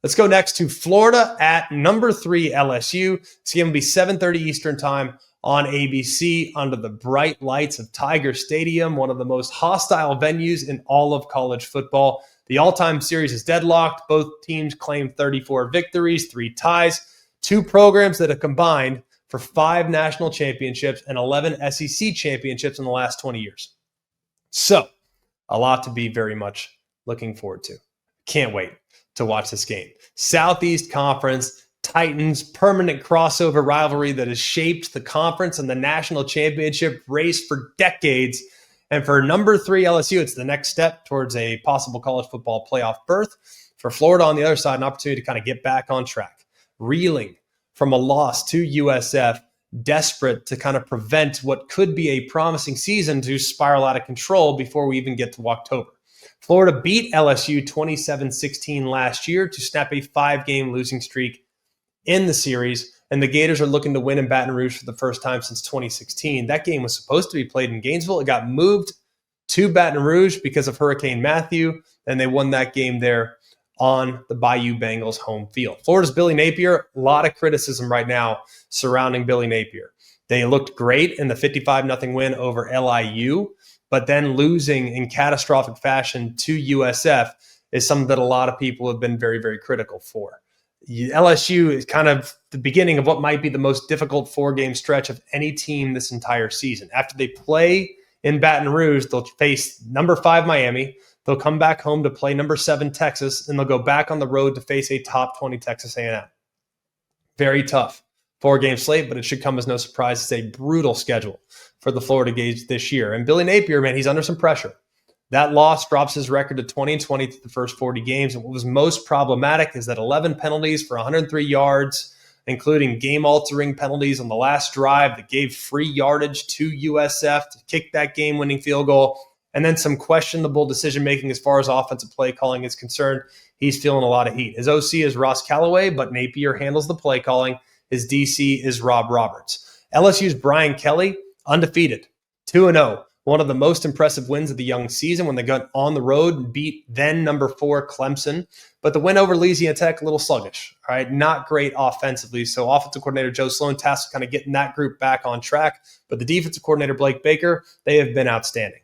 Let's go next to Florida at number 3 LSU. This game will be 7:30 Eastern time on ABC under the bright lights of Tiger Stadium, one of the most hostile venues in all of college football. The all-time series is deadlocked. Both teams claim 34 victories, 3 ties. 2 programs that have combined for 5 national championships and 11 SEC championships in the last 20 years. So, a lot to be very much looking forward to. Can't wait to watch this game. Southeast Conference, Titans, permanent crossover rivalry that has shaped the conference and the national championship race for decades. And for number 3 LSU, it's the next step towards a possible college football playoff berth. For Florida on the other side, an opportunity to kind of get back on track. Reeling from a loss to USF, desperate to kind of prevent what could be a promising season to spiral out of control before we even get to October. Florida beat LSU 27-16 last year to snap a 5-game losing streak in the series, and the Gators are looking to win in Baton Rouge for the first time since 2016. That game was supposed to be played in Gainesville. It got moved to Baton Rouge because of Hurricane Matthew, and they won that game there on the Bayou Bengals home field. Florida's Billy Napier, a lot of criticism right now surrounding Billy Napier. They looked great in the 55-0 win over LIU, but then losing in catastrophic fashion to USF is something that a lot of people have been very, very critical for. LSU is kind of the beginning of what might be the most difficult 4-game stretch of any team this entire season. After they play in Baton Rouge, they'll face number 5 Miami. They'll come back home to play number 7 Texas, and they'll go back on the road to face a top 20 Texas A&M. Very tough 4-game slate, but it should come as no surprise. It's a brutal schedule for the Florida Gators this year. And Billy Napier, man, he's under some pressure. That loss drops his record to 20-20 through the first 40 games. And what was most problematic is that 11 penalties for 103 yards, including game-altering penalties on the last drive that gave free yardage to USF to kick that game-winning field goal, and then some questionable decision-making as far as offensive play calling is concerned. He's feeling a lot of heat. His OC is Ross Callaway, but Napier handles the play calling. His DC is Rob Roberts. LSU's Brian Kelly, undefeated, 2-0. One of the most impressive wins of the young season when they got on the road and beat then number 4 Clemson. But the win over Louisiana Tech, a little sluggish, all right? Not great offensively. So offensive coordinator Joe Sloan tasked with kind of getting that group back on track. But the defensive coordinator Blake Baker, they have been outstanding.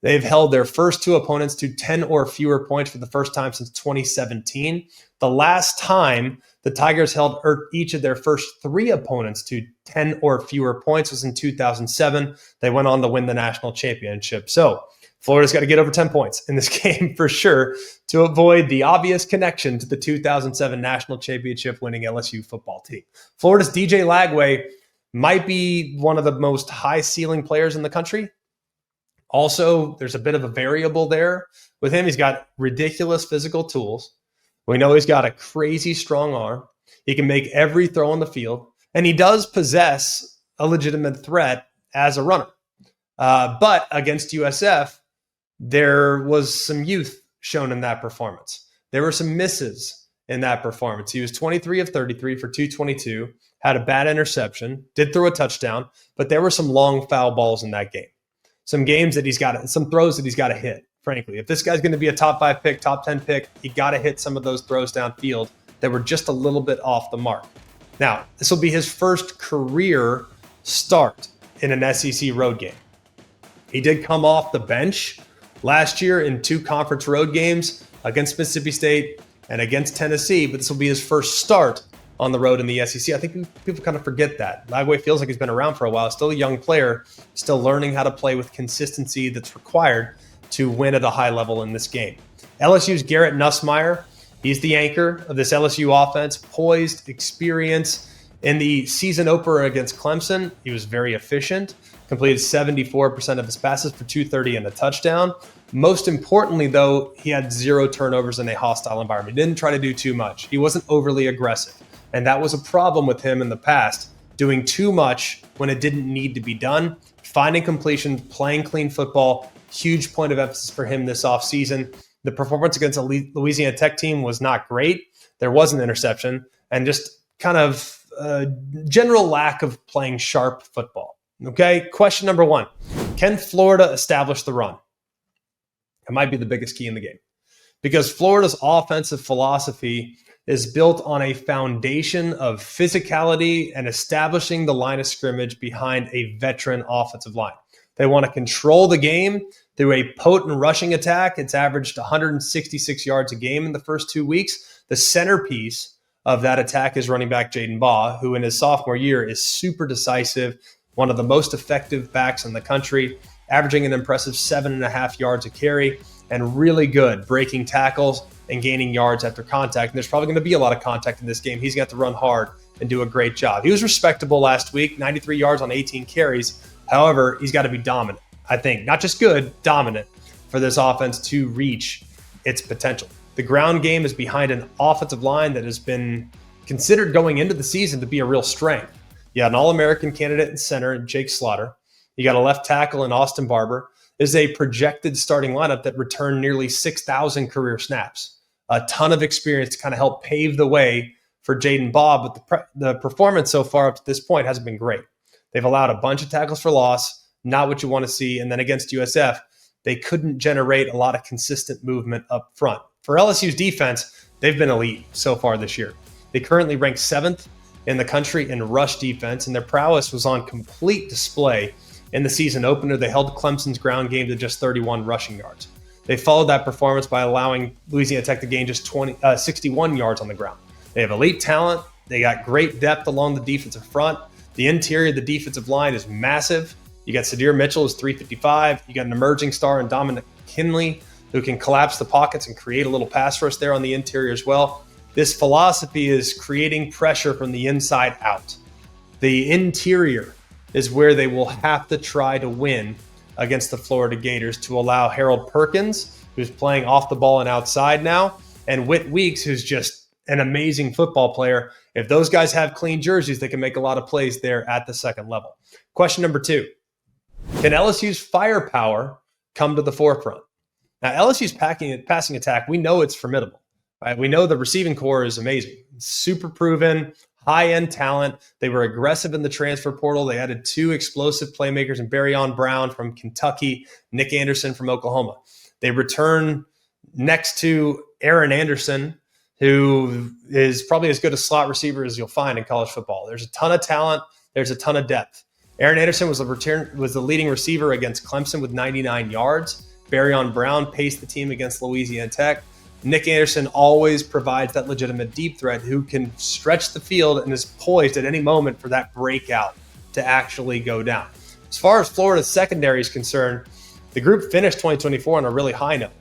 They've held their first 2 opponents to 10 or fewer points for the first time since 2017. The last time the Tigers held each of their first 3 opponents to 10 or fewer points was in 2007. They went on to win the national championship. So Florida's got to get over 10 points in this game for sure to avoid the obvious connection to the 2007 national championship winning LSU football team. Florida's DJ Lagway might be one of the most high ceiling players in the country. Also, there's a bit of a variable there with him. He's got ridiculous physical tools. We know he's got a crazy strong arm. He can make every throw on the field. And he does possess a legitimate threat as a runner. But against USF, there was some youth shown in that performance. There were some misses in that performance. He was 23 of 33 for 222, had a bad interception, did throw a touchdown, but there were some long foul balls in that game. Some throws that he's got to hit, frankly. If this guy's going to be a top 5 pick, top 10 pick, he got to hit some of those throws downfield that were just a little bit off the mark. Now, this will be his first career start in an SEC road game. He did come off the bench last year in 2 conference road games against Mississippi State and against Tennessee, but this will be his first start on the road in the SEC. I think people kind of forget that. Lagway feels like he's been around for a while, still a young player, still learning how to play with consistency that's required to win at a high level in this game. LSU's Garrett Nussmeier, he's the anchor of this LSU offense, poised, experience. In the season opener against Clemson, he was very efficient, completed 74% of his passes for 230 and a touchdown. Most importantly, though, he had 0 turnovers in a hostile environment. He didn't try to do too much. He wasn't overly aggressive. And that was a problem with him in the past, doing too much when it didn't need to be done. Finding completion, playing clean football, huge point of emphasis for him this offseason. The performance against a Louisiana Tech team was not great. There was an interception and just kind of a general lack of playing sharp football. Okay, question number 1. Can Florida establish the run? It might be the biggest key in the game because Florida's offensive philosophy is built on a foundation of physicality and establishing the line of scrimmage behind a veteran offensive line. They want to control the game through a potent rushing attack. It's averaged 166 yards a game in the first 2 weeks. The centerpiece of that attack is running back Jaden Baugh, who in his sophomore year is super decisive, one of the most effective backs in the country, averaging an impressive 7.5 yards a carry, and really good breaking tackles and gaining yards after contact. And there's probably going to be a lot of contact in this game. He's got to run hard and do a great job. He was respectable last week, 93 yards on 18 carries. However, he's got to be dominant, I think. Not just good, dominant for this offense to reach its potential. The ground game is behind an offensive line that has been considered going into the season to be a real strength. You got an All-American candidate in center, Jake Slaughter. You got a left tackle in Austin Barber. Is a projected starting lineup that returned nearly 6,000 career snaps. A ton of experience to kind of help pave the way for Jaden Baugh, but the performance so far up to this point hasn't been great. They've allowed a bunch of tackles for loss, not what you want to see. And then against USF, they couldn't generate a lot of consistent movement up front. For LSU's defense, they've been elite so far this year. They currently rank 7th in the country in rush defense, and their prowess was on complete display in the season opener. They held Clemson's ground game to just 31 rushing yards. They followed that performance by allowing Louisiana Tech to gain just 61 yards on the ground. They have elite talent. They got great depth along the defensive front. The interior of the defensive line is massive. You got Sadir Mitchell, who's 355. You got an emerging star in Dominic Kinley, who can collapse the pockets and create a little pass rush there on the interior as well. This philosophy is creating pressure from the inside out. The interior is where they will have to try to win against the Florida Gators to allow Harold Perkins, who's playing off the ball and outside now, and Whit Weeks, who's just an amazing football player. If those guys have clean jerseys, they can make a lot of plays there at the second level. Question number 2, can LSU's firepower come to the forefront? Now, LSU's passing attack, we know it's formidable. Right? We know the receiving core is amazing. Super proven, high-end talent. They were aggressive in the transfer portal. They added 2 explosive playmakers in Barryon Brown from Kentucky, Nick Anderson from Oklahoma. They return next to Aaron Anderson, who is probably as good a slot receiver as you'll find in college football. There's a ton of talent. There's a ton of depth. Aaron Anderson was the leading receiver against Clemson with 99 yards. Barryon Brown paced the team against Louisiana Tech. Nick Anderson always provides that legitimate deep threat who can stretch the field and is poised at any moment for that breakout to actually go down. As far as Florida's secondary is concerned, the group finished 2024 on a really high note,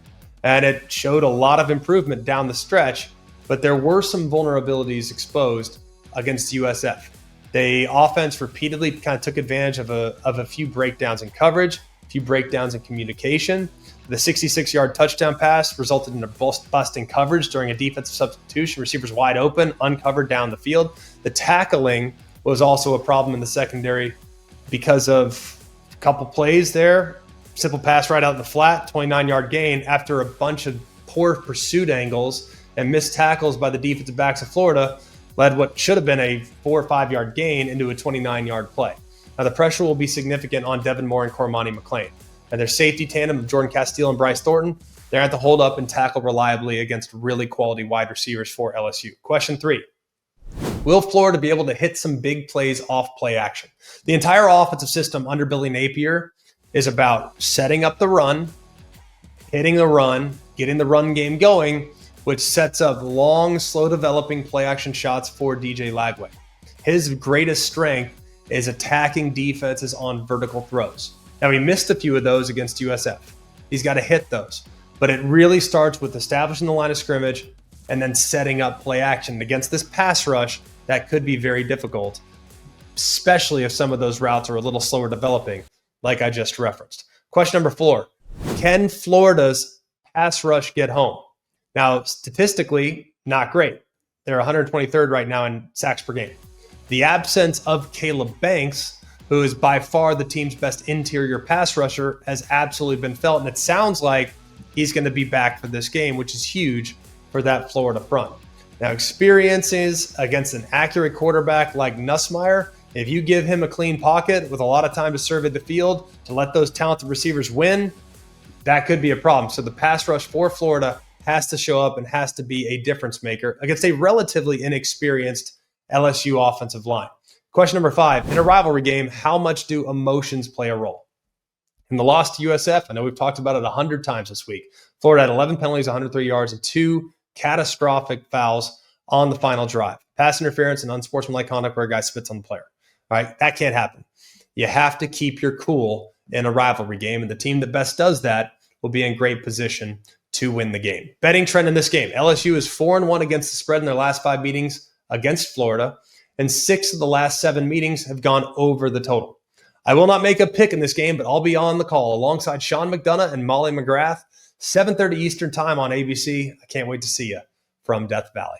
and it showed a lot of improvement down the stretch, but there were some vulnerabilities exposed against USF. The offense repeatedly kind of took advantage of a few breakdowns in coverage, a few breakdowns in communication. The 66-yard touchdown pass resulted in a busting coverage during a defensive substitution. Receivers wide open, uncovered down the field. The tackling was also a problem in the secondary because of a couple plays there. Simple pass right out in the flat, 29-yard gain after a bunch of poor pursuit angles and missed tackles by the defensive backs of Florida led what should have been a 4 or 5 yard gain into a 29-yard play. Now, the pressure will be significant on Devin Moore and Cormani McClain. And their safety tandem of Jordan Castile and Bryce Thornton, they're going to have to hold up and tackle reliably against really quality wide receivers for LSU. Question 3, will Florida be able to hit some big plays off play action? The entire offensive system under Billy Napier is about setting up the run, hitting the run, getting the run game going, which sets up long, slow developing play action shots for DJ Lagway. His greatest strength is attacking defenses on vertical throws. Now, he missed a few of those against USF. He's got to hit those. But it really starts with establishing the line of scrimmage and then setting up play action. Against this pass rush, that could be very difficult, especially if some of those routes are a little slower developing, like I just referenced. Question number 4, can Florida's pass rush get home? Now, statistically, not great. They're 123rd right now in sacks per game. The absence of Caleb Banks, who is by far the team's best interior pass rusher, has absolutely been felt. And it sounds like he's going to be back for this game, which is huge for that Florida front. Now, experiences against an accurate quarterback like Nussmeier, if you give him a clean pocket with a lot of time to survey the field, to let those talented receivers win, that could be a problem. So the pass rush for Florida has to show up and has to be a difference maker against a relatively inexperienced LSU offensive line. Question number 5, in a rivalry game, how much do emotions play a role? In the loss to USF, I know we've talked about it 100 times this week. Florida had 11 penalties, 103 yards, and 2 catastrophic fouls on the final drive. Pass interference and unsportsmanlike conduct where a guy spits on the player. All right, that can't happen. You have to keep your cool in a rivalry game, and the team that best does that will be in great position to win the game. Betting trend in this game. LSU is 4-1 against the spread in their last 5 meetings against Florida, and 6 of the last 7 meetings have gone over the total. I will not make a pick in this game, but I'll be on the call alongside Sean McDonough and Molly McGrath, 7:30 Eastern time on ABC. I can't wait to see you from Death Valley.